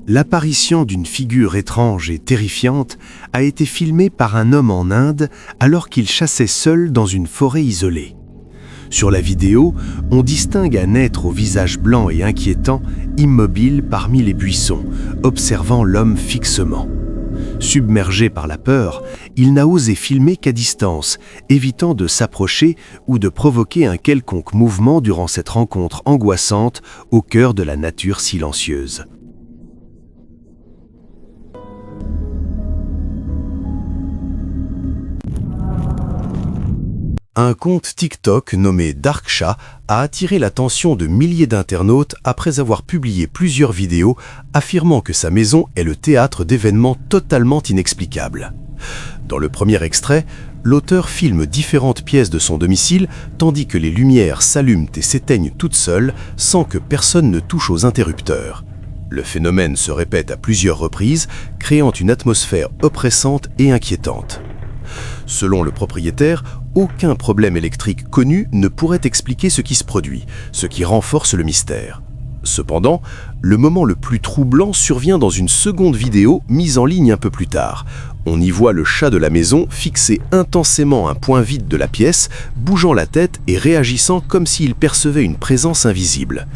L'apparition d'une figure étrange et terrifiante a été filmée par un homme en Inde alors qu'il chassait seul dans une forêt isolée. Sur la vidéo, on distingue un être au visage blanc et inquiétant, immobile parmi les buissons, observant l'homme fixement. Submergé par la peur, il n'a osé filmer qu'à distance, évitant de s'approcher ou de provoquer un quelconque mouvement durant cette rencontre angoissante au cœur de la nature silencieuse. Un compte TikTok nommé Darksha a attiré l'attention de milliers d'internautes après avoir publié plusieurs vidéos affirmant que sa maison est le théâtre d'événements totalement inexplicables. Dans le premier extrait, l'auteur filme différentes pièces de son domicile tandis que les lumières s'allument et s'éteignent toutes seules sans que personne ne touche aux interrupteurs. Le phénomène se répète à plusieurs reprises, créant une atmosphère oppressante et inquiétante. Selon le propriétaire, aucun problème électrique connu ne pourrait expliquer ce qui se produit, ce qui renforce le mystère. Cependant, le moment le plus troublant survient dans une seconde vidéo mise en ligne un peu plus tard. On y voit le chat de la maison fixer intensément un point vide de la pièce, bougeant la tête et réagissant comme s'il percevait une présence invisible.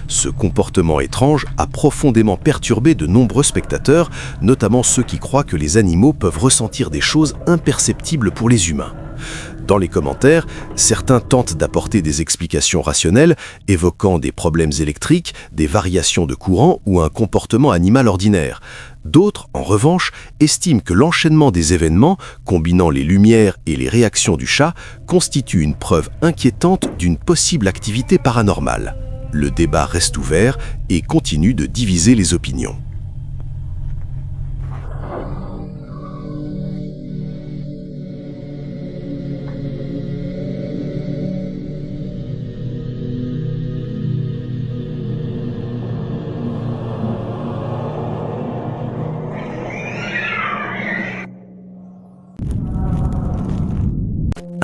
Ce comportement étrange a profondément perturbé de nombreux spectateurs, notamment ceux qui croient que les animaux peuvent ressentir des choses imperceptibles pour les humains. Dans les commentaires, certains tentent d'apporter des explications rationnelles, évoquant des problèmes électriques, des variations de courant ou un comportement animal ordinaire. D'autres, en revanche, estiment que l'enchaînement des événements, combinant les lumières et les réactions du chat, constitue une preuve inquiétante d'une possible activité paranormale. Le débat reste ouvert et continue de diviser les opinions.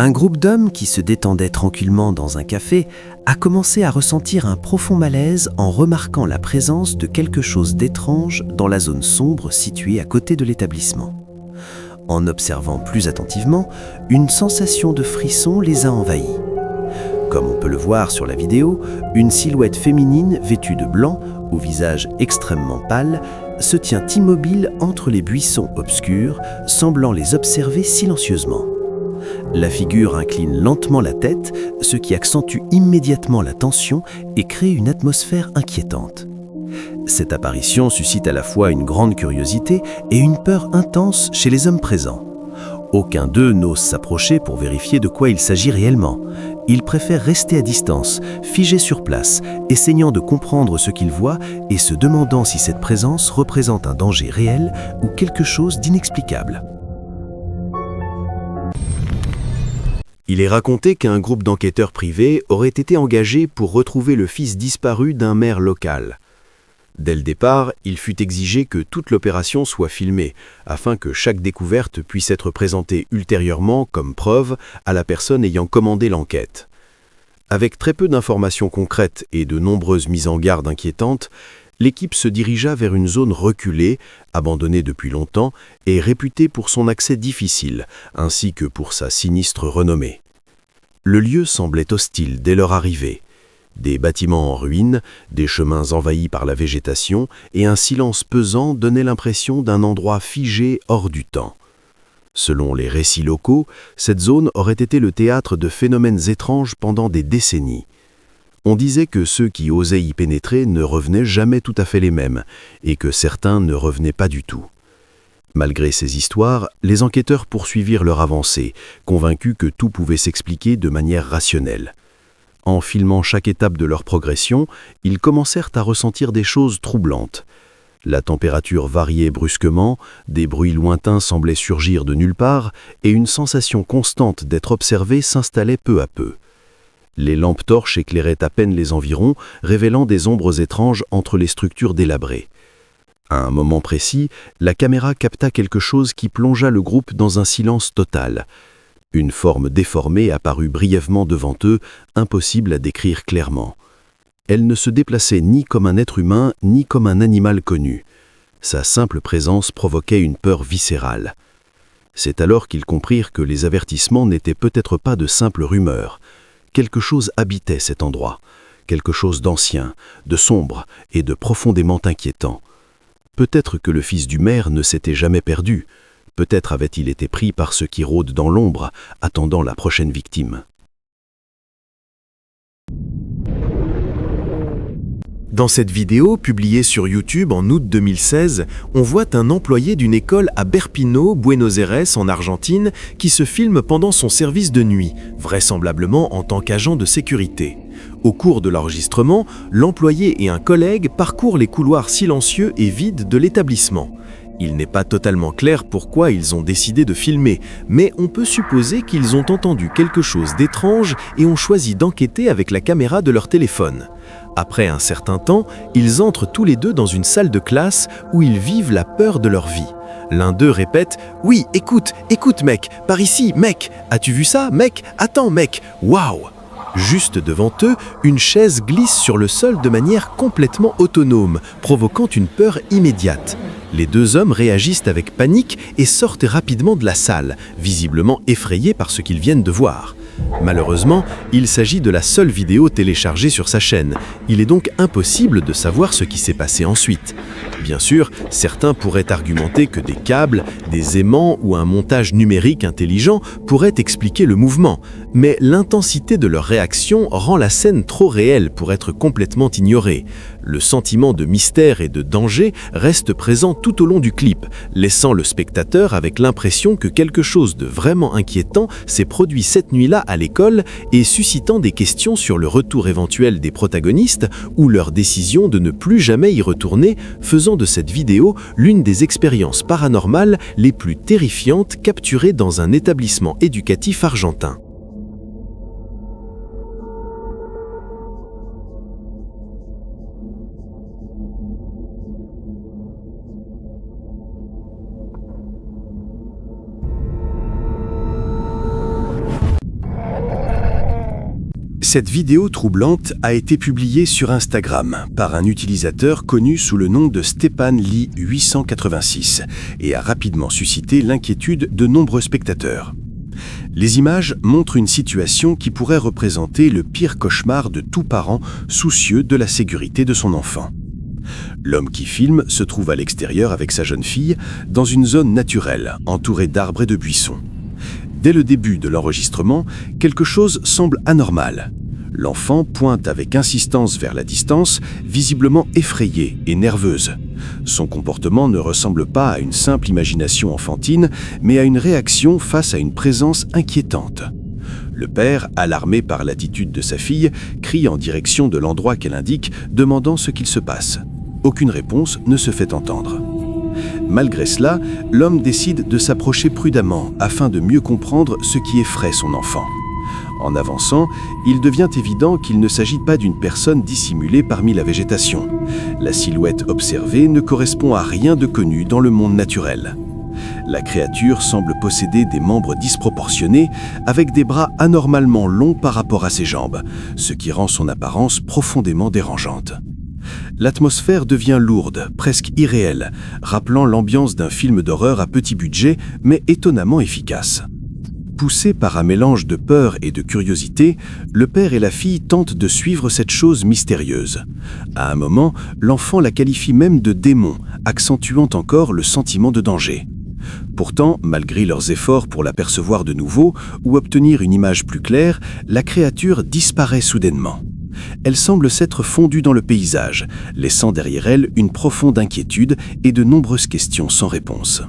Un groupe d'hommes qui se détendaient tranquillement dans un café a commencé à ressentir un profond malaise en remarquant la présence de quelque chose d'étrange dans la zone sombre située à côté de l'établissement. En observant plus attentivement, une sensation de frisson les a envahis. Comme on peut le voir sur la vidéo, une silhouette féminine vêtue de blanc, au visage extrêmement pâle, se tient immobile entre les buissons obscurs, semblant les observer silencieusement. La figure incline lentement la tête, ce qui accentue immédiatement la tension et crée une atmosphère inquiétante. Cette apparition suscite à la fois une grande curiosité et une peur intense chez les hommes présents. Aucun d'eux n'ose s'approcher pour vérifier de quoi il s'agit réellement. Ils préfèrent rester à distance, figés sur place, essayant de comprendre ce qu'ils voient et se demandant si cette présence représente un danger réel ou quelque chose d'inexplicable. Il est raconté qu'un groupe d'enquêteurs privés aurait été engagé pour retrouver le fils disparu d'un maire local. Dès le départ, il fut exigé que toute l'opération soit filmée, afin que chaque découverte puisse être présentée ultérieurement comme preuve à la personne ayant commandé l'enquête. Avec très peu d'informations concrètes et de nombreuses mises en garde inquiétantes, l'équipe se dirigea vers une zone reculée, abandonnée depuis longtemps et réputée pour son accès difficile, ainsi que pour sa sinistre renommée. Le lieu semblait hostile dès leur arrivée. Des bâtiments en ruine, des chemins envahis par la végétation et un silence pesant donnaient l'impression d'un endroit figé hors du temps. Selon les récits locaux, cette zone aurait été le théâtre de phénomènes étranges pendant des décennies. On disait que ceux qui osaient y pénétrer ne revenaient jamais tout à fait les mêmes, et que certains ne revenaient pas du tout. Malgré ces histoires, les enquêteurs poursuivirent leur avancée, convaincus que tout pouvait s'expliquer de manière rationnelle. En filmant chaque étape de leur progression, ils commencèrent à ressentir des choses troublantes. La température variait brusquement, des bruits lointains semblaient surgir de nulle part, et une sensation constante d'être observés s'installait peu à peu. Les lampes torches éclairaient à peine les environs, révélant des ombres étranges entre les structures délabrées. À un moment précis, la caméra capta quelque chose qui plongea le groupe dans un silence total. Une forme déformée apparut brièvement devant eux, impossible à décrire clairement. Elle ne se déplaçait ni comme un être humain, ni comme un animal connu. Sa simple présence provoquait une peur viscérale. C'est alors qu'ils comprirent que les avertissements n'étaient peut-être pas de simples rumeurs. Quelque chose habitait cet endroit, quelque chose d'ancien, de sombre et de profondément inquiétant. Peut-être que le fils du maire ne s'était jamais perdu, peut-être avait-il été pris par ceux qui rôdent dans l'ombre, attendant la prochaine victime. Dans cette vidéo, publiée sur YouTube en août 2016, on voit un employé d'une école à Berpino, Buenos Aires, en Argentine, qui se filme pendant son service de nuit, vraisemblablement en tant qu'agent de sécurité. Au cours de l'enregistrement, l'employé et un collègue parcourent les couloirs silencieux et vides de l'établissement. Il n'est pas totalement clair pourquoi ils ont décidé de filmer, mais on peut supposer qu'ils ont entendu quelque chose d'étrange et ont choisi d'enquêter avec la caméra de leur téléphone. Après un certain temps, ils entrent tous les deux dans une salle de classe où ils vivent la peur de leur vie. L'un d'eux répète « Oui, écoute mec, par ici, mec, as-tu vu ça, mec? Attends mec, waouh !» Juste devant eux, une chaise glisse sur le sol de manière complètement autonome, provoquant une peur immédiate. Les deux hommes réagissent avec panique et sortent rapidement de la salle, visiblement effrayés par ce qu'ils viennent de voir. Malheureusement, il s'agit de la seule vidéo téléchargée sur sa chaîne. Il est donc impossible de savoir ce qui s'est passé ensuite. Bien sûr, certains pourraient argumenter que des câbles, des aimants ou un montage numérique intelligent pourraient expliquer le mouvement, mais l'intensité de leur réaction rend la scène trop réelle pour être complètement ignorée. Le sentiment de mystère et de danger reste présent tout au long du clip, laissant le spectateur avec l'impression que quelque chose de vraiment inquiétant s'est produit cette nuit-là à l'école et suscitant des questions sur le retour éventuel des protagonistes ou leur décision de ne plus jamais y retourner, faisant de cette vidéo l'une des expériences paranormales les plus terrifiantes capturées dans un établissement éducatif argentin. Cette vidéo troublante a été publiée sur Instagram par un utilisateur connu sous le nom de Stepan Lee 886 et a rapidement suscité l'inquiétude de nombreux spectateurs. Les images montrent une situation qui pourrait représenter le pire cauchemar de tout parent soucieux de la sécurité de son enfant. L'homme qui filme se trouve à l'extérieur avec sa jeune fille dans une zone naturelle entourée d'arbres et de buissons. Dès le début de l'enregistrement, quelque chose semble anormal. L'enfant pointe avec insistance vers la distance, visiblement effrayée et nerveuse. Son comportement ne ressemble pas à une simple imagination enfantine, mais à une réaction face à une présence inquiétante. Le père, alarmé par l'attitude de sa fille, crie en direction de l'endroit qu'elle indique, demandant ce qu'il se passe. Aucune réponse ne se fait entendre. Malgré cela, l'homme décide de s'approcher prudemment afin de mieux comprendre ce qui effraie son enfant. En avançant, il devient évident qu'il ne s'agit pas d'une personne dissimulée parmi la végétation. La silhouette observée ne correspond à rien de connu dans le monde naturel. La créature semble posséder des membres disproportionnés avec des bras anormalement longs par rapport à ses jambes, ce qui rend son apparence profondément dérangeante. L'atmosphère devient lourde, presque irréelle, rappelant l'ambiance d'un film d'horreur à petit budget, mais étonnamment efficace. Poussés par un mélange de peur et de curiosité, le père et la fille tentent de suivre cette chose mystérieuse. À un moment, l'enfant la qualifie même de démon, accentuant encore le sentiment de danger. Pourtant, malgré leurs efforts pour l'apercevoir de nouveau ou obtenir une image plus claire, la créature disparaît soudainement. Elle semble s'être fondue dans le paysage, laissant derrière elle une profonde inquiétude et de nombreuses questions sans réponse.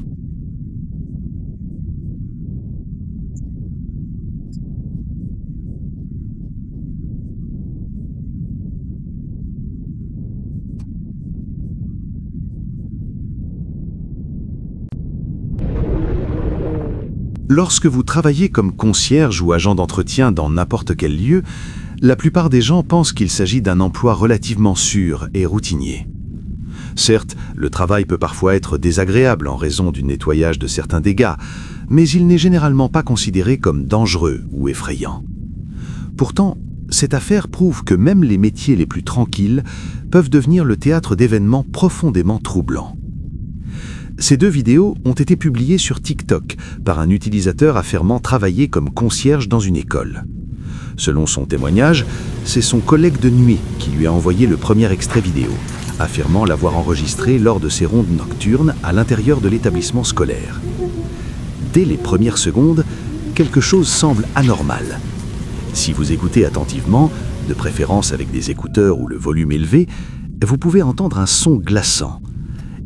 Lorsque vous travaillez comme concierge ou agent d'entretien dans n'importe quel lieu, la plupart des gens pensent qu'il s'agit d'un emploi relativement sûr et routinier. Certes, le travail peut parfois être désagréable en raison du nettoyage de certains dégâts, mais il n'est généralement pas considéré comme dangereux ou effrayant. Pourtant, cette affaire prouve que même les métiers les plus tranquilles peuvent devenir le théâtre d'événements profondément troublants. Ces 2 vidéos ont été publiées sur TikTok par un utilisateur affirmant travailler comme concierge dans une école. Selon son témoignage, c'est son collègue de nuit qui lui a envoyé le premier extrait vidéo, affirmant l'avoir enregistré lors de ses rondes nocturnes à l'intérieur de l'établissement scolaire. Dès les premières secondes, quelque chose semble anormal. Si vous écoutez attentivement, de préférence avec des écouteurs ou le volume élevé, vous pouvez entendre un son glaçant.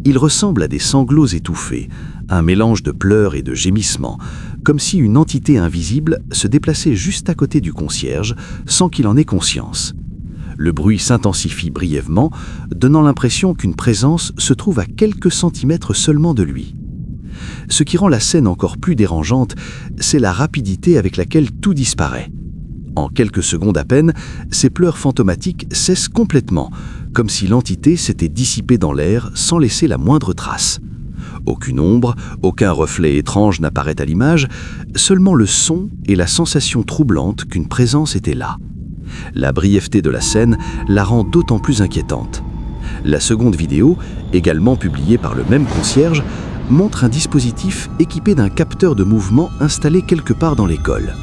Il ressemble à des sanglots étouffés, un mélange de pleurs et de gémissements, comme si une entité invisible se déplaçait juste à côté du concierge sans qu'il en ait conscience. Le bruit s'intensifie brièvement, donnant l'impression qu'une présence se trouve à quelques centimètres seulement de lui. Ce qui rend la scène encore plus dérangeante, c'est la rapidité avec laquelle tout disparaît. En quelques secondes à peine, ces pleurs fantomatiques cessent complètement, comme si l'entité s'était dissipée dans l'air sans laisser la moindre trace. Aucune ombre, aucun reflet étrange n'apparaît à l'image, seulement le son et la sensation troublante qu'une présence était là. La brièveté de la scène la rend d'autant plus inquiétante. La seconde vidéo, également publiée par le même concierge, montre un dispositif équipé d'un capteur de mouvement installé quelque part dans l'école.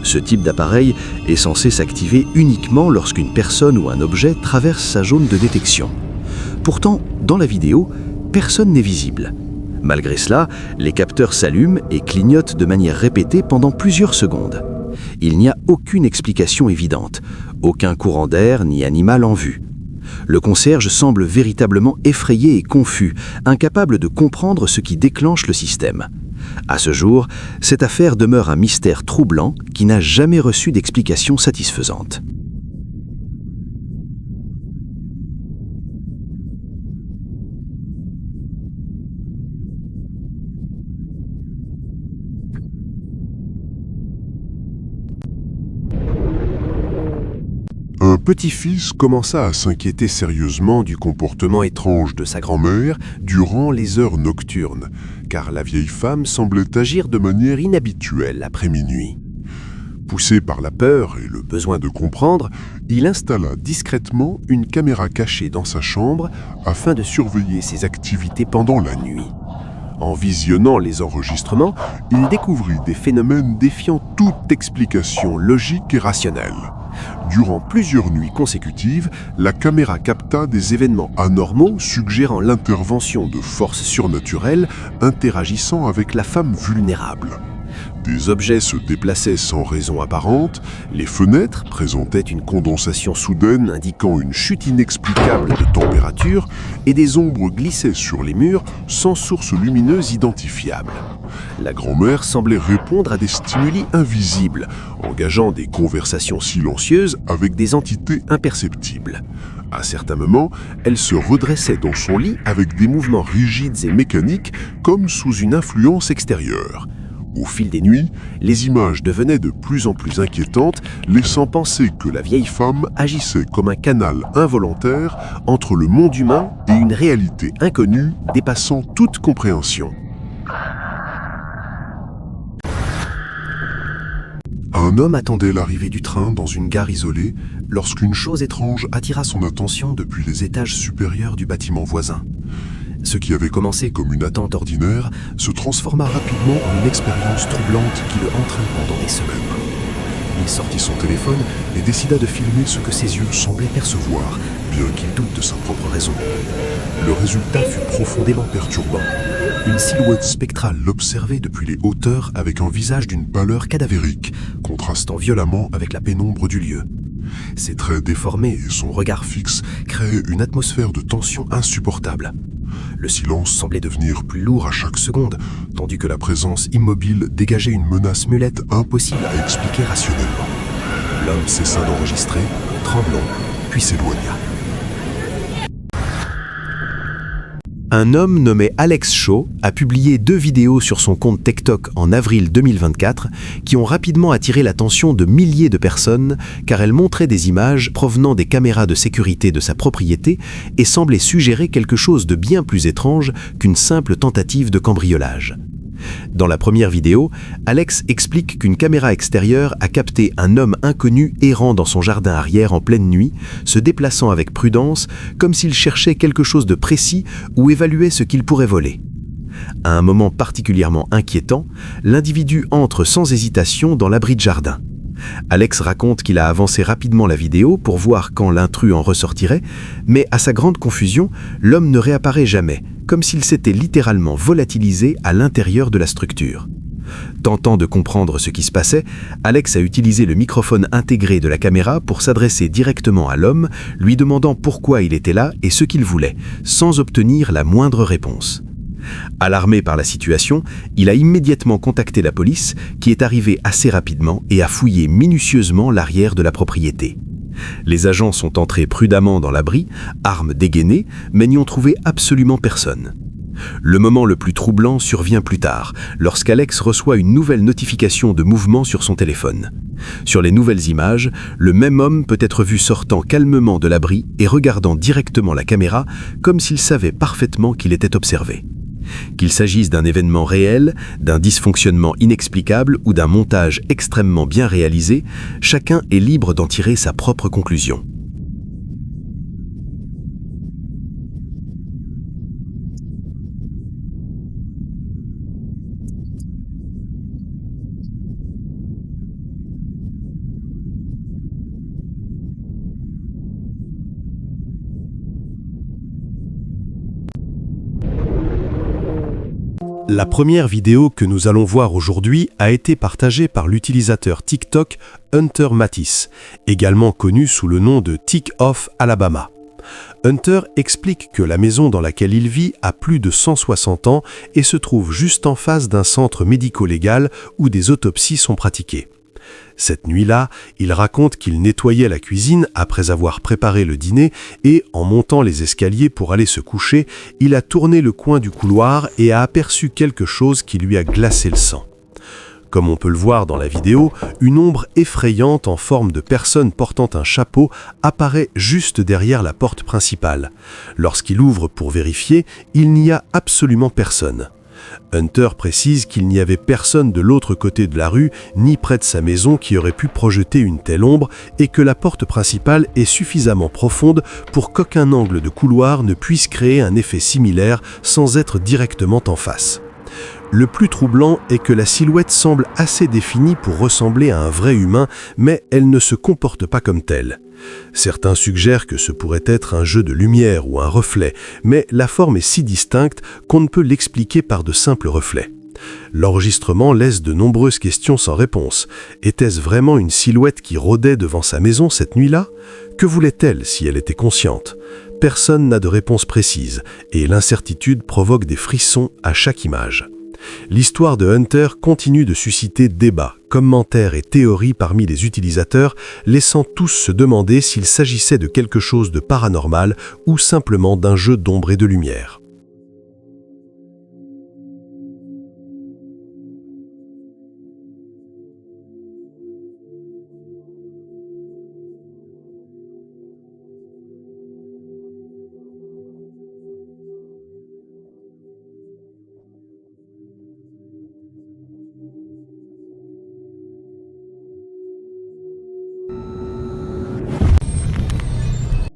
Ce type d'appareil est censé s'activer uniquement lorsqu'une personne ou un objet traverse sa zone de détection. Pourtant, dans la vidéo, personne n'est visible. Malgré cela, les capteurs s'allument et clignotent de manière répétée pendant plusieurs secondes. Il n'y a aucune explication évidente, aucun courant d'air ni animal en vue. Le concierge semble véritablement effrayé et confus, incapable de comprendre ce qui déclenche le système. À ce jour, cette affaire demeure un mystère troublant qui n'a jamais reçu d'explication satisfaisante. Un petit-fils commença à s'inquiéter sérieusement du comportement étrange de sa grand-mère durant les heures nocturnes, car la vieille femme semblait agir de manière inhabituelle après minuit. Poussé par la peur et le besoin de comprendre, il installa discrètement une caméra cachée dans sa chambre afin de surveiller ses activités pendant la nuit. En visionnant les enregistrements, il découvrit des phénomènes défiant toute explication logique et rationnelle. Durant plusieurs nuits consécutives, la caméra capta des événements anormaux suggérant l'intervention de forces surnaturelles interagissant avec la femme vulnérable. Des objets se déplaçaient sans raison apparente, les fenêtres présentaient une condensation soudaine indiquant une chute inexplicable de température et des ombres glissaient sur les murs sans source lumineuse identifiable. La grand-mère semblait répondre à des stimuli invisibles, engageant des conversations silencieuses avec des entités imperceptibles. À certains moments, elle se redressait dans son lit avec des mouvements rigides et mécaniques comme sous une influence extérieure. Au fil des nuits, les images devenaient de plus en plus inquiétantes, laissant penser que la vieille femme agissait comme un canal involontaire entre le monde humain et une réalité inconnue dépassant toute compréhension. Un homme attendait l'arrivée du train dans une gare isolée lorsqu'une chose étrange attira son attention depuis les étages supérieurs du bâtiment voisin. Ce qui avait commencé comme une attente ordinaire se transforma rapidement en une expérience troublante qui le entraîna pendant des semaines. Il sortit son téléphone et décida de filmer ce que ses yeux semblaient percevoir, bien qu'il doute de sa propre raison. Le résultat fut profondément perturbant. Une silhouette spectrale l'observait depuis les hauteurs avec un visage d'une pâleur cadavérique, contrastant violemment avec la pénombre du lieu. Ses traits déformés et son regard fixe créaient une atmosphère de tension insupportable. Le silence semblait devenir plus lourd à chaque seconde, tandis que la présence immobile dégageait une menace muette impossible à expliquer rationnellement. L'homme cessa d'enregistrer, tremblant, puis s'éloigna. Un homme nommé Alex Shaw a publié 2 vidéos sur son compte TikTok en avril 2024 qui ont rapidement attiré l'attention de milliers de personnes car elles montraient des images provenant des caméras de sécurité de sa propriété et semblaient suggérer quelque chose de bien plus étrange qu'une simple tentative de cambriolage. Dans la première vidéo, Alex explique qu'une caméra extérieure a capté un homme inconnu errant dans son jardin arrière en pleine nuit, se déplaçant avec prudence, comme s'il cherchait quelque chose de précis ou évaluait ce qu'il pourrait voler. À un moment particulièrement inquiétant, l'individu entre sans hésitation dans l'abri de jardin. Alex raconte qu'il a avancé rapidement la vidéo pour voir quand l'intrus en ressortirait, mais à sa grande confusion, l'homme ne réapparaît jamais, comme s'il s'était littéralement volatilisé à l'intérieur de la structure. Tentant de comprendre ce qui se passait, Alex a utilisé le microphone intégré de la caméra pour s'adresser directement à l'homme, lui demandant pourquoi il était là et ce qu'il voulait, sans obtenir la moindre réponse. Alarmé par la situation, il a immédiatement contacté la police, qui est arrivée assez rapidement et a fouillé minutieusement l'arrière de la propriété. Les agents sont entrés prudemment dans l'abri, armes dégainées, mais n'y ont trouvé absolument personne. Le moment le plus troublant survient plus tard, lorsqu'Alex reçoit une nouvelle notification de mouvement sur son téléphone. Sur les nouvelles images, le même homme peut être vu sortant calmement de l'abri et regardant directement la caméra, comme s'il savait parfaitement qu'il était observé. Qu'il s'agisse d'un événement réel, d'un dysfonctionnement inexplicable ou d'un montage extrêmement bien réalisé, chacun est libre d'en tirer sa propre conclusion. La première vidéo que nous allons voir aujourd'hui a été partagée par l'utilisateur TikTok Hunter Matisse, également connu sous le nom de Tick Off Alabama. Hunter explique que la maison dans laquelle il vit a plus de 160 ans et se trouve juste en face d'un centre médico-légal où des autopsies sont pratiquées. Cette nuit-là, il raconte qu'il nettoyait la cuisine après avoir préparé le dîner et, en montant les escaliers pour aller se coucher, il a tourné le coin du couloir et a aperçu quelque chose qui lui a glacé le sang. Comme on peut le voir dans la vidéo, une ombre effrayante en forme de personne portant un chapeau apparaît juste derrière la porte principale. Lorsqu'il ouvre pour vérifier, il n'y a absolument personne. Hunter précise qu'il n'y avait personne de l'autre côté de la rue ni près de sa maison qui aurait pu projeter une telle ombre et que la porte principale est suffisamment profonde pour qu'aucun angle de couloir ne puisse créer un effet similaire sans être directement en face. Le plus troublant est que la silhouette semble assez définie pour ressembler à un vrai humain, mais elle ne se comporte pas comme telle. Certains suggèrent que ce pourrait être un jeu de lumière ou un reflet, mais la forme est si distincte qu'on ne peut l'expliquer par de simples reflets. L'enregistrement laisse de nombreuses questions sans réponse. Était-ce vraiment une silhouette qui rôdait devant sa maison cette nuit-là ? Que voulait-elle si elle était consciente ? Personne n'a de réponse précise, et l'incertitude provoque des frissons à chaque image. L'histoire de Hunter continue de susciter débats, commentaires et théories parmi les utilisateurs, laissant tous se demander s'il s'agissait de quelque chose de paranormal ou simplement d'un jeu d'ombre et de lumière.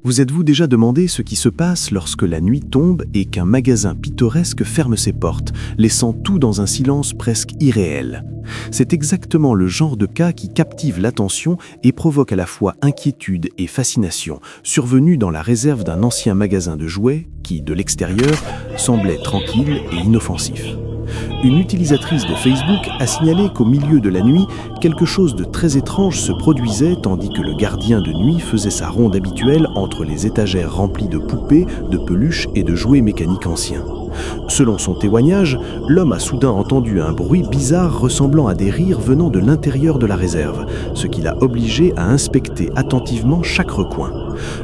Vous êtes-vous déjà demandé ce qui se passe lorsque la nuit tombe et qu'un magasin pittoresque ferme ses portes, laissant tout dans un silence presque irréel ? C'est exactement le genre de cas qui captive l'attention et provoque à la fois inquiétude et fascination, survenu dans la réserve d'un ancien magasin de jouets qui, de l'extérieur, semblait tranquille et inoffensif. Une utilisatrice de Facebook a signalé qu'au milieu de la nuit, quelque chose de très étrange se produisait tandis que le gardien de nuit faisait sa ronde habituelle entre les étagères remplies de poupées, de peluches et de jouets mécaniques anciens. Selon son témoignage, l'homme a soudain entendu un bruit bizarre ressemblant à des rires venant de l'intérieur de la réserve, ce qui l'a obligé à inspecter attentivement chaque recoin.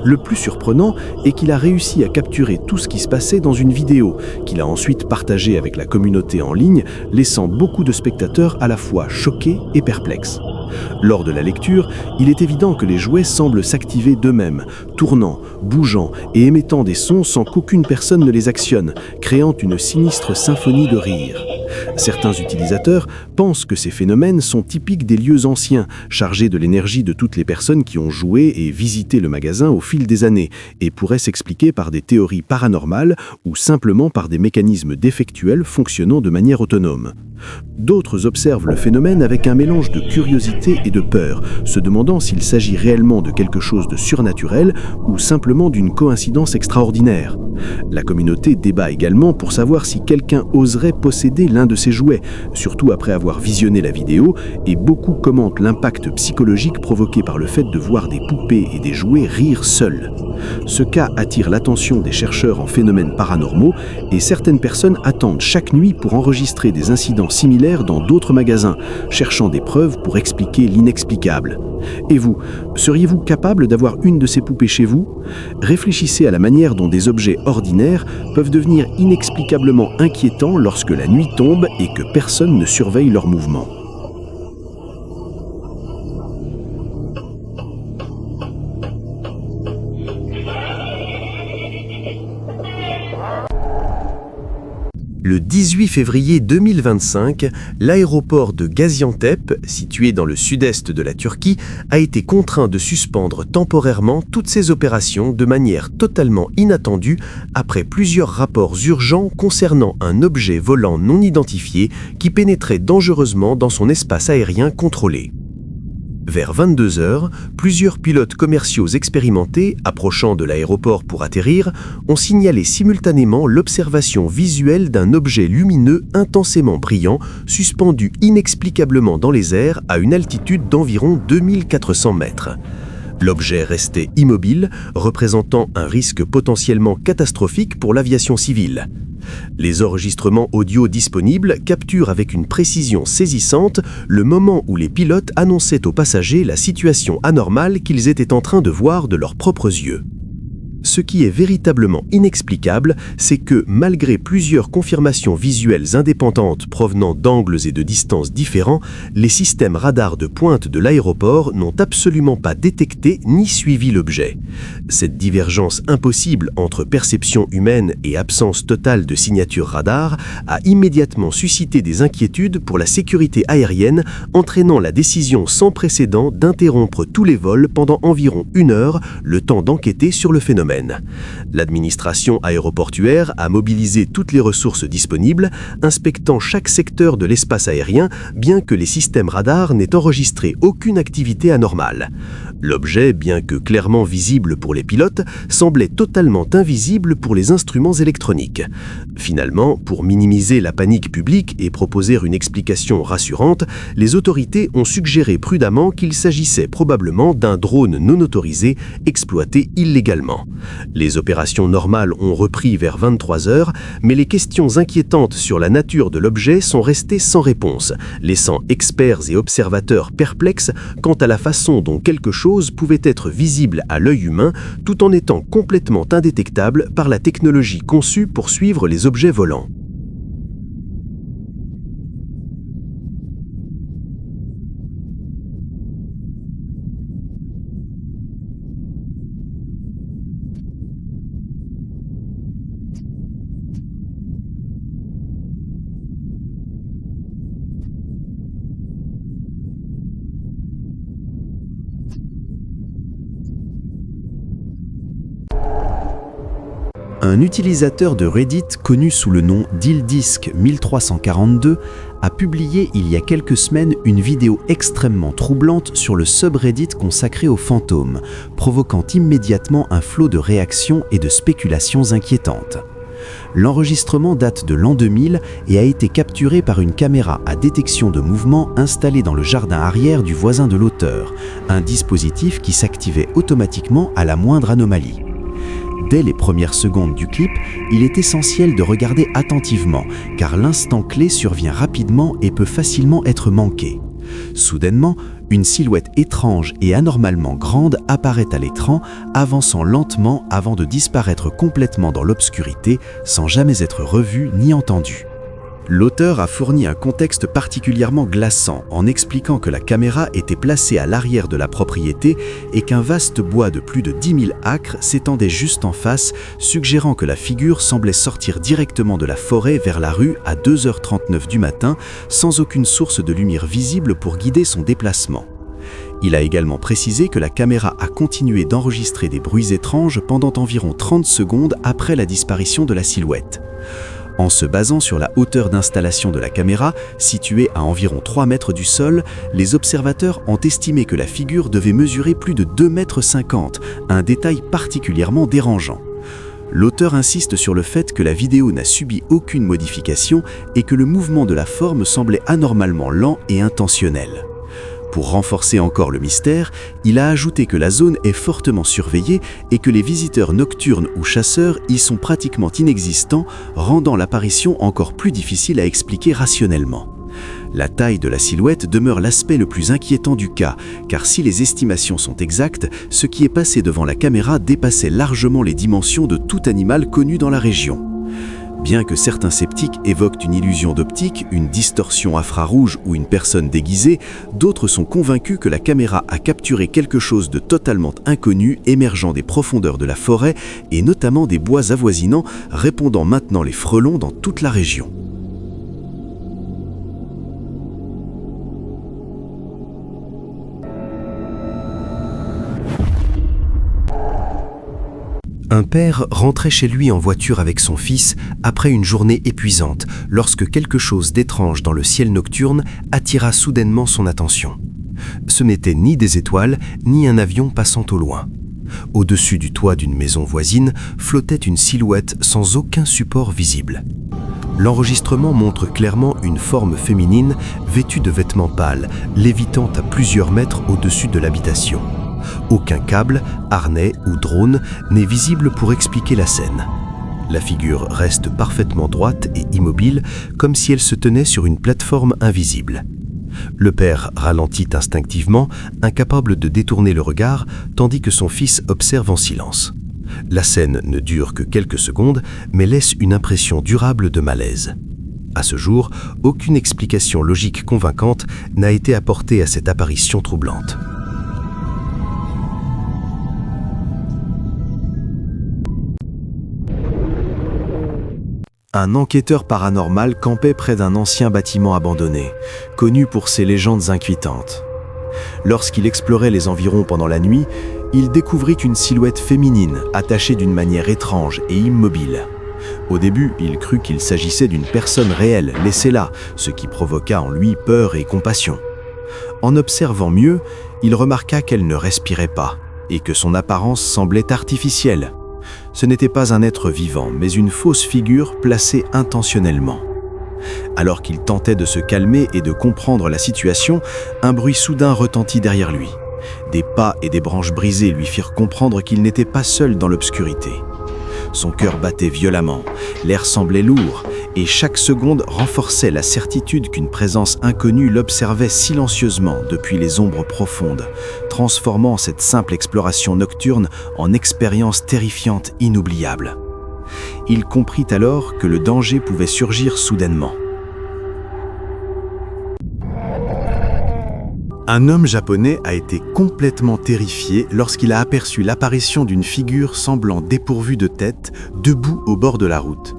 Le plus surprenant est qu'il a réussi à capturer tout ce qui se passait dans une vidéo, qu'il a ensuite partagée avec la communauté en ligne, laissant beaucoup de spectateurs à la fois choqués et perplexes. Lors de la lecture, il est évident que les jouets semblent s'activer d'eux-mêmes, tournant, bougeant et émettant des sons sans qu'aucune personne ne les actionne, créant une sinistre symphonie de rires. Certains utilisateurs pensent que ces phénomènes sont typiques des lieux anciens, chargés de l'énergie de toutes les personnes qui ont joué et visité le magasin au fil des années, et pourraient s'expliquer par des théories paranormales ou simplement par des mécanismes défectuels fonctionnant de manière autonome. D'autres observent le phénomène avec un mélange de curiosité et de peur, se demandant s'il s'agit réellement de quelque chose de surnaturel ou simplement d'une coïncidence extraordinaire. La communauté débat également pour savoir si quelqu'un oserait posséder l'un de ces jouets, surtout après avoir visionné la vidéo, et beaucoup commentent l'impact psychologique provoqué par le fait de voir des poupées et des jouets rire seuls. Ce cas attire l'attention des chercheurs en phénomènes paranormaux et certaines personnes attendent chaque nuit pour enregistrer des incidents similaires dans d'autres magasins, cherchant des preuves pour expliquer l'inexplicable. Et vous, seriez-vous capable d'avoir une de ces poupées chez vous ? Réfléchissez à la manière dont des objets ordinaires peuvent devenir inexplicablement inquiétants lorsque la nuit tombe et que personne ne surveille leurs mouvements. Le 18 février 2025, l'aéroport de Gaziantep, situé dans le sud-est de la Turquie, a été contraint de suspendre temporairement toutes ses opérations de manière totalement inattendue après plusieurs rapports urgents concernant un objet volant non identifié qui pénétrait dangereusement dans son espace aérien contrôlé. Vers 22 heures, plusieurs pilotes commerciaux expérimentés, approchant de l'aéroport pour atterrir, ont signalé simultanément l'observation visuelle d'un objet lumineux intensément brillant, suspendu inexplicablement dans les airs à une altitude d'environ 2400 mètres. L'objet restait immobile, représentant un risque potentiellement catastrophique pour l'aviation civile. Les enregistrements audio disponibles capturent avec une précision saisissante le moment où les pilotes annonçaient aux passagers la situation anormale qu'ils étaient en train de voir de leurs propres yeux. Ce qui est véritablement inexplicable, c'est que, malgré plusieurs confirmations visuelles indépendantes provenant d'angles et de distances différents, les systèmes radars de pointe de l'aéroport n'ont absolument pas détecté ni suivi l'objet. Cette divergence impossible entre perception humaine et absence totale de signature radar a immédiatement suscité des inquiétudes pour la sécurité aérienne, entraînant la décision sans précédent d'interrompre tous les vols pendant environ 1 heure, le temps d'enquêter sur le phénomène. L'administration aéroportuaire a mobilisé toutes les ressources disponibles, inspectant chaque secteur de l'espace aérien, bien que les systèmes radars n'aient enregistré aucune activité anormale. L'objet, bien que clairement visible pour les pilotes, semblait totalement invisible pour les instruments électroniques. Finalement, pour minimiser la panique publique et proposer une explication rassurante, les autorités ont suggéré prudemment qu'il s'agissait probablement d'un drone non autorisé exploité illégalement. Les opérations normales ont repris vers 23 heures, mais les questions inquiétantes sur la nature de l'objet sont restées sans réponse, laissant experts et observateurs perplexes quant à la façon dont quelque chose pouvait être visible à l'œil humain tout en étant complètement indétectable par la technologie conçue pour suivre les objets volants. Un utilisateur de Reddit connu sous le nom d'Ildisc1342 a publié il y a quelques semaines une vidéo extrêmement troublante sur le subreddit consacré aux fantômes, provoquant immédiatement un flot de réactions et de spéculations inquiétantes. L'enregistrement date de l'an 2000 et a été capturé par une caméra à détection de mouvement installée dans le jardin arrière du voisin de l'auteur, un dispositif qui s'activait automatiquement à la moindre anomalie. Dès les premières secondes du clip, il est essentiel de regarder attentivement, car l'instant clé survient rapidement et peut facilement être manqué. Soudainement, une silhouette étrange et anormalement grande apparaît à l'écran, avançant lentement avant de disparaître complètement dans l'obscurité, sans jamais être revue ni entendue. L'auteur a fourni un contexte particulièrement glaçant en expliquant que la caméra était placée à l'arrière de la propriété et qu'un vaste bois de plus de 10 000 acres s'étendait juste en face, suggérant que la figure semblait sortir directement de la forêt vers la rue à 2h39 du matin, sans aucune source de lumière visible pour guider son déplacement. Il a également précisé que la caméra a continué d'enregistrer des bruits étranges pendant environ 30 secondes après la disparition de la silhouette. En se basant sur la hauteur d'installation de la caméra, située à environ 3 mètres du sol, les observateurs ont estimé que la figure devait mesurer plus de 2,50 m, un détail particulièrement dérangeant. L'auteur insiste sur le fait que la vidéo n'a subi aucune modification et que le mouvement de la forme semblait anormalement lent et intentionnel. Pour renforcer encore le mystère, il a ajouté que la zone est fortement surveillée et que les visiteurs nocturnes ou chasseurs y sont pratiquement inexistants, rendant l'apparition encore plus difficile à expliquer rationnellement. La taille de la silhouette demeure l'aspect le plus inquiétant du cas, car si les estimations sont exactes, ce qui est passé devant la caméra dépassait largement les dimensions de tout animal connu dans la région. Bien que certains sceptiques évoquent une illusion d'optique, une distorsion infrarouge ou une personne déguisée, d'autres sont convaincus que la caméra a capturé quelque chose de totalement inconnu émergeant des profondeurs de la forêt et notamment des bois avoisinants, répandant maintenant les frelons dans toute la région. Un père rentrait chez lui en voiture avec son fils après une journée épuisante lorsque quelque chose d'étrange dans le ciel nocturne attira soudainement son attention. Ce n'était ni des étoiles, ni un avion passant au loin. Au-dessus du toit d'une maison voisine flottait une silhouette sans aucun support visible. L'enregistrement montre clairement une forme féminine vêtue de vêtements pâles, lévitant à plusieurs mètres au-dessus de l'habitation. Aucun câble, harnais ou drone n'est visible pour expliquer la scène. La figure reste parfaitement droite et immobile, comme si elle se tenait sur une plateforme invisible. Le père ralentit instinctivement, incapable de détourner le regard, tandis que son fils observe en silence. La scène ne dure que quelques secondes, mais laisse une impression durable de malaise. À ce jour, aucune explication logique convaincante n'a été apportée à cette apparition troublante. Un enquêteur paranormal campait près d'un ancien bâtiment abandonné, connu pour ses légendes inquiétantes. Lorsqu'il explorait les environs pendant la nuit, il découvrit une silhouette féminine attachée d'une manière étrange et immobile. Au début, il crut qu'il s'agissait d'une personne réelle laissée là, ce qui provoqua en lui peur et compassion. En observant mieux, il remarqua qu'elle ne respirait pas et que son apparence semblait artificielle. Ce n'était pas un être vivant, mais une fausse figure placée intentionnellement. Alors qu'il tentait de se calmer et de comprendre la situation, un bruit soudain retentit derrière lui. Des pas et des branches brisées lui firent comprendre qu'il n'était pas seul dans l'obscurité. Son cœur battait violemment, l'air semblait lourd, et chaque seconde renforçait la certitude qu'une présence inconnue l'observait silencieusement depuis les ombres profondes, transformant cette simple exploration nocturne en expérience terrifiante inoubliable. Il comprit alors que le danger pouvait surgir soudainement. Un homme japonais a été complètement terrifié lorsqu'il a aperçu l'apparition d'une figure semblant dépourvue de tête, debout au bord de la route.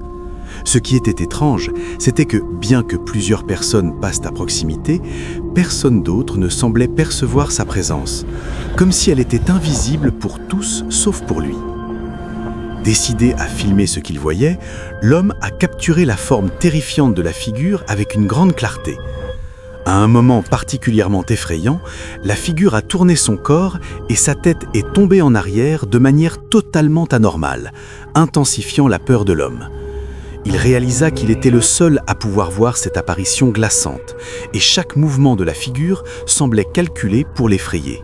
Ce qui était étrange, c'était que, bien que plusieurs personnes passent à proximité, personne d'autre ne semblait percevoir sa présence, comme si elle était invisible pour tous sauf pour lui. Décidé à filmer ce qu'il voyait, l'homme a capturé la forme terrifiante de la figure avec une grande clarté. À un moment particulièrement effrayant, la figure a tourné son corps et sa tête est tombée en arrière de manière totalement anormale, intensifiant la peur de l'homme. Il réalisa qu'il était le seul à pouvoir voir cette apparition glaçante, et chaque mouvement de la figure semblait calculé pour l'effrayer.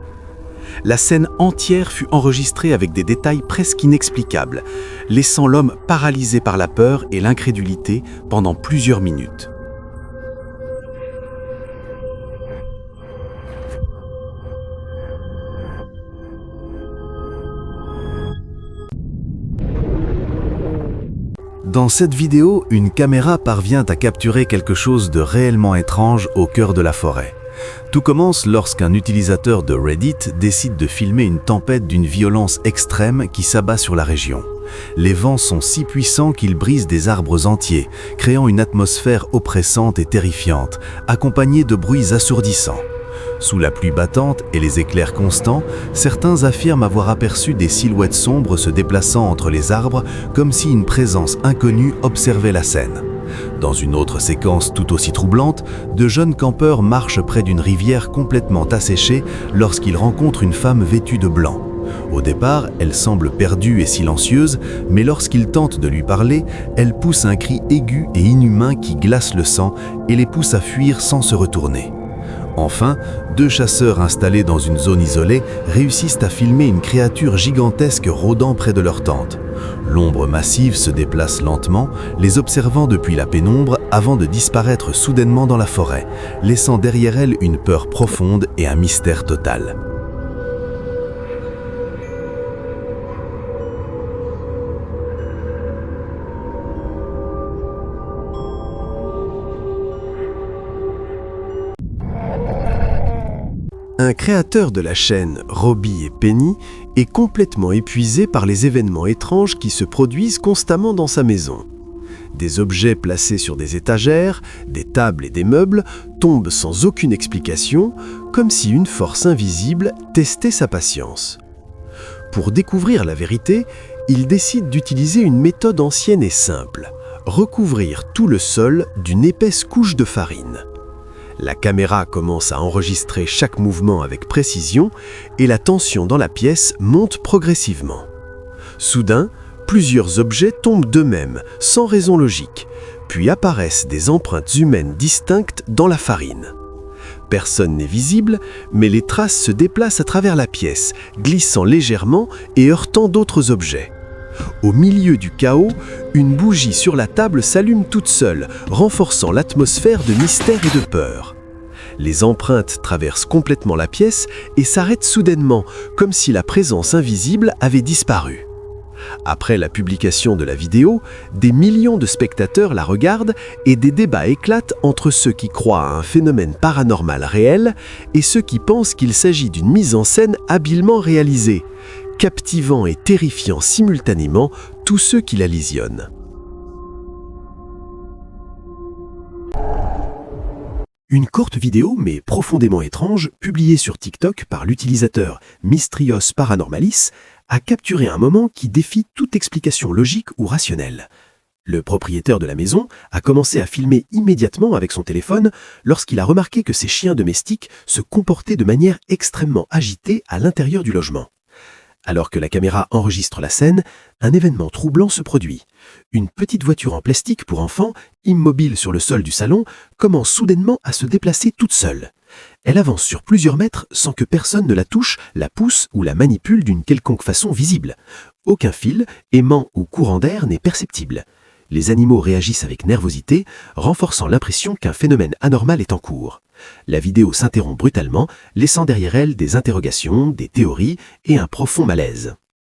La scène entière fut enregistrée avec des détails presque inexplicables, laissant l'homme paralysé par la peur et l'incrédulité pendant plusieurs minutes. Dans cette vidéo, une caméra parvient à capturer quelque chose de réellement étrange au cœur de la forêt. Tout commence lorsqu'un utilisateur de Reddit décide de filmer une tempête d'une violence extrême qui s'abat sur la région. Les vents sont si puissants qu'ils brisent des arbres entiers, créant une atmosphère oppressante et terrifiante, accompagnée de bruits assourdissants. Sous la pluie battante et les éclairs constants, certains affirment avoir aperçu des silhouettes sombres se déplaçant entre les arbres comme si une présence inconnue observait la scène. Dans une autre séquence tout aussi troublante, de jeunes campeurs marchent près d'une rivière complètement asséchée lorsqu'ils rencontrent une femme vêtue de blanc. Au départ, elle semble perdue et silencieuse, mais lorsqu'ils tentent de lui parler, elle pousse un cri aigu et inhumain qui glace le sang et les pousse à fuir sans se retourner. Enfin, deux chasseurs installés dans une zone isolée réussissent à filmer une créature gigantesque rôdant près de leur tente. L'ombre massive se déplace lentement, les observant depuis la pénombre avant de disparaître soudainement dans la forêt, laissant derrière elle une peur profonde et un mystère total. Un créateur de la chaîne, Robbie et Penny, est complètement épuisé par les événements étranges qui se produisent constamment dans sa maison. Des objets placés sur des étagères, des tables et des meubles tombent sans aucune explication, comme si une force invisible testait sa patience. Pour découvrir la vérité, il décide d'utiliser une méthode ancienne et simple, recouvrir tout le sol d'une épaisse couche de farine. La caméra commence à enregistrer chaque mouvement avec précision et la tension dans la pièce monte progressivement. Soudain, plusieurs objets tombent d'eux-mêmes, sans raison logique, puis apparaissent des empreintes humaines distinctes dans la farine. Personne n'est visible, mais les traces se déplacent à travers la pièce, glissant légèrement et heurtant d'autres objets. Au milieu du chaos, une bougie sur la table s'allume toute seule, renforçant l'atmosphère de mystère et de peur. Les empreintes traversent complètement la pièce et s'arrêtent soudainement, comme si la présence invisible avait disparu. Après la publication de la vidéo, des millions de spectateurs la regardent et des débats éclatent entre ceux qui croient à un phénomène paranormal réel et ceux qui pensent qu'il s'agit d'une mise en scène habilement réalisée, captivant et terrifiant simultanément tous ceux qui la visionnent. Une courte vidéo, mais profondément étrange, publiée sur TikTok par l'utilisateur Mystrios Paranormalis, a capturé un moment qui défie toute explication logique ou rationnelle. Le propriétaire de la maison a commencé à filmer immédiatement avec son téléphone lorsqu'il a remarqué que ses chiens domestiques se comportaient de manière extrêmement agitée à l'intérieur du logement. Alors que la caméra enregistre la scène, un événement troublant se produit. Une petite voiture en plastique pour enfants, immobile sur le sol du salon, commence soudainement à se déplacer toute seule. Elle avance sur plusieurs mètres sans que personne ne la touche, la pousse ou la manipule d'une quelconque façon visible. Aucun fil, aimant ou courant d'air n'est perceptible. Les animaux réagissent avec nervosité, renforçant l'impression qu'un phénomène anormal est en cours. La vidéo s'interrompt brutalement, laissant derrière elle des interrogations, des théories et un profond malaise.